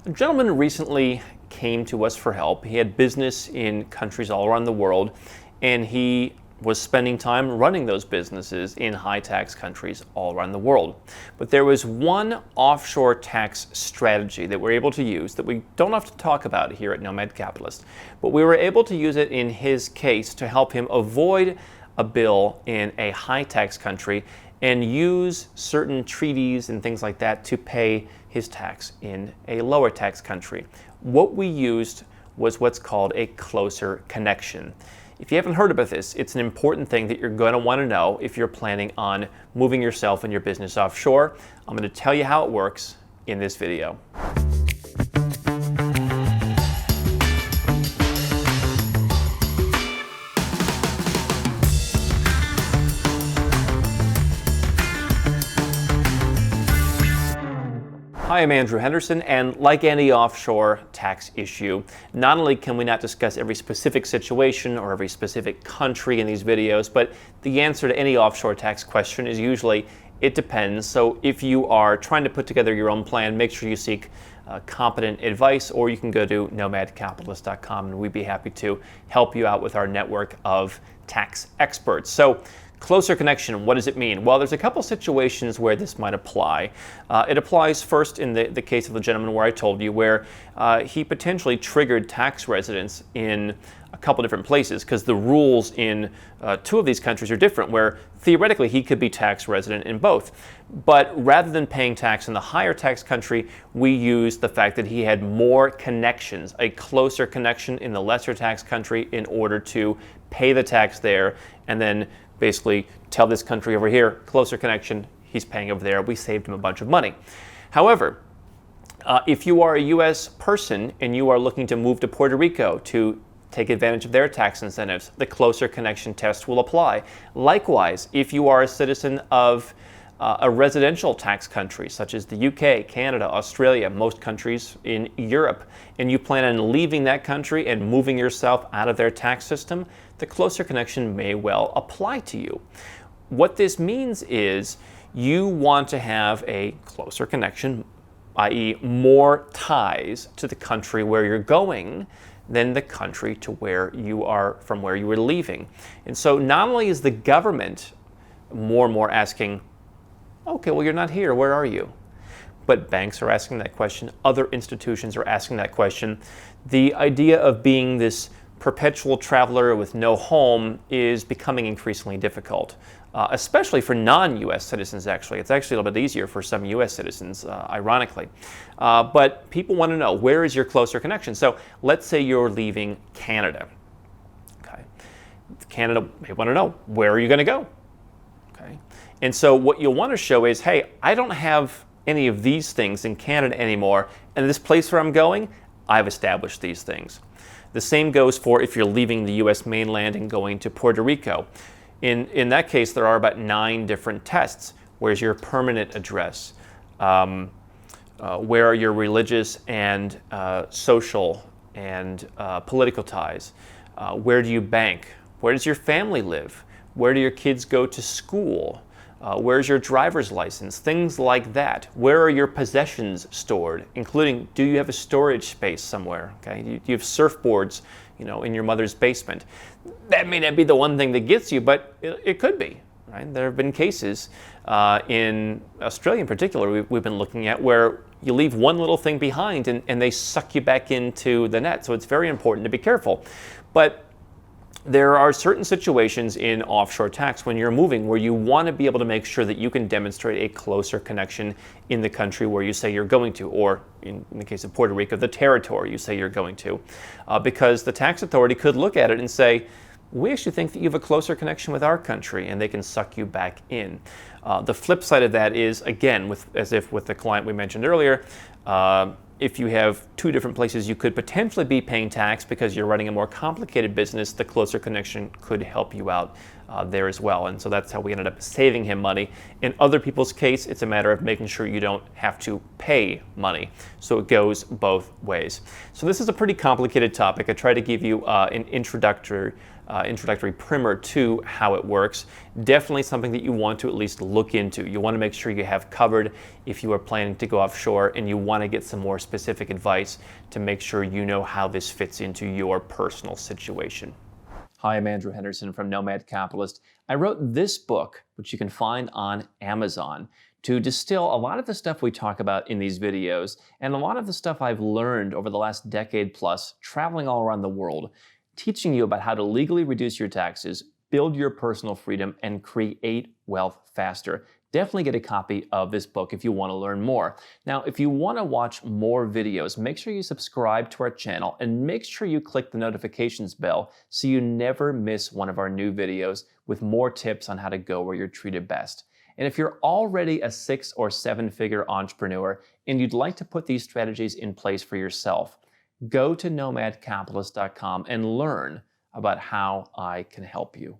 A gentleman recently came to us for help. He had business in countries all around the world, and he was spending time running those businesses in high tax countries all around the world. But there was one offshore tax strategy that we're able to use that we don't have to talk about here at Nomad Capitalist, but we were able to use it in his case to help him avoid a bill in a high tax country and use certain treaties and things like that to pay his tax in a lower tax country. What we used was what's called a closer connection. If you haven't heard about this, it's an important thing that you're going to want to know if you're planning on moving yourself and your business offshore. I'm going to tell you how it works in this video. Hi, I'm Andrew Henderson, and like any offshore tax issue, not only can we not discuss every specific situation or every specific country in these videos, but the answer to any offshore tax question is usually, it depends. So if you are trying to put together your own plan, make sure you seek competent advice, or you can go to nomadcapitalist.com and we'd be happy to help you out with our network of tax experts. So closer connection, what does it mean? Well, there's a couple situations where this might apply. It applies first in the case of the gentleman where I told you, where he potentially triggered tax residence in a couple different places, because the rules in two of these countries are different, where theoretically he could be tax resident in both. But rather than paying tax in the higher tax country, we used the fact that he had more connections, a closer connection in the lesser tax country, in order to pay the tax there, and then basically tell this country over here, closer connection, he's paying over there. We saved him a bunch of money. However, if you are a U.S. person and you are looking to move to Puerto Rico to take advantage of their tax incentives, the closer connection test will apply. Likewise, if you are a citizen of a residential tax country, such as the UK, Canada, Australia, most countries in Europe, and you plan on leaving that country and moving yourself out of their tax system, the closer connection may well apply to you. What this means is you want to have a closer connection, i.e. more ties to the country where you're going than the country to where you are, from where you were leaving. And so not only is the government more and more asking, okay, well, you're not here, where are you? But banks are asking that question, other institutions are asking that question. The idea of being this perpetual traveler with no home is becoming increasingly difficult, especially for non-US citizens, actually. It's actually a little bit easier for some US citizens, ironically. But people want to know, where is your closer connection? So let's say you're leaving Canada. Okay. Canada may want to know, where are you going to go? Okay. And so what you'll want to show is, hey, I don't have any of these things in Canada anymore, and this place where I'm going, I've established these things. The same goes for if you're leaving the US mainland and going to Puerto Rico. In that case, there are about 9 different tests. Where's your permanent address? Where are your religious and social and political ties? Where do you bank? Where does your family live? Where do your kids go to school? Where's your driver's license? Things like that. Where are your possessions stored, including, do you have a storage space somewhere? Okay, do you have surfboards, in your mother's basement? That may not be the one thing that gets you, but it could be. Right? There have been cases in Australia in particular we've been looking at where you leave one little thing behind and they suck you back into the net. So it's very important to be careful. But there are certain situations in offshore tax when you're moving where you want to be able to make sure that you can demonstrate a closer connection in the country where you say you're going to, or in the case of Puerto Rico, the territory you say you're going to, because the tax authority could look at it and say, we actually think that you have a closer connection with our country, and they can suck you back in. The flip side of that is, again, as if with the client we mentioned earlier, if you have 2 different places you could potentially be paying tax because you're running a more complicated business, the closer connection could help you out there as well. And so that's how we ended up saving him money. In other people's case, it's a matter of making sure you don't have to pay money. So it goes both ways. So this is a pretty complicated topic. I try to give you an introductory introductory primer to how it works. Definitely something that you want to at least look into. You want to make sure you have covered if you are planning to go offshore, and you want to get some more specific advice to make sure you know how this fits into your personal situation. Hi, I'm Andrew Henderson from Nomad Capitalist. I wrote this book, which you can find on Amazon, to distill a lot of the stuff we talk about in these videos and a lot of the stuff I've learned over the last decade plus traveling all around the world, teaching you about how to legally reduce your taxes, build your personal freedom, and create wealth faster. Definitely get a copy of this book if you want to learn more. Now, if you want to watch more videos, make sure you subscribe to our channel and make sure you click the notifications bell so you never miss one of our new videos with more tips on how to go where you're treated best. And if you're already a 6- or 7-figure entrepreneur and you'd like to put these strategies in place for yourself, go to nomadcapitalist.com and learn about how I can help you.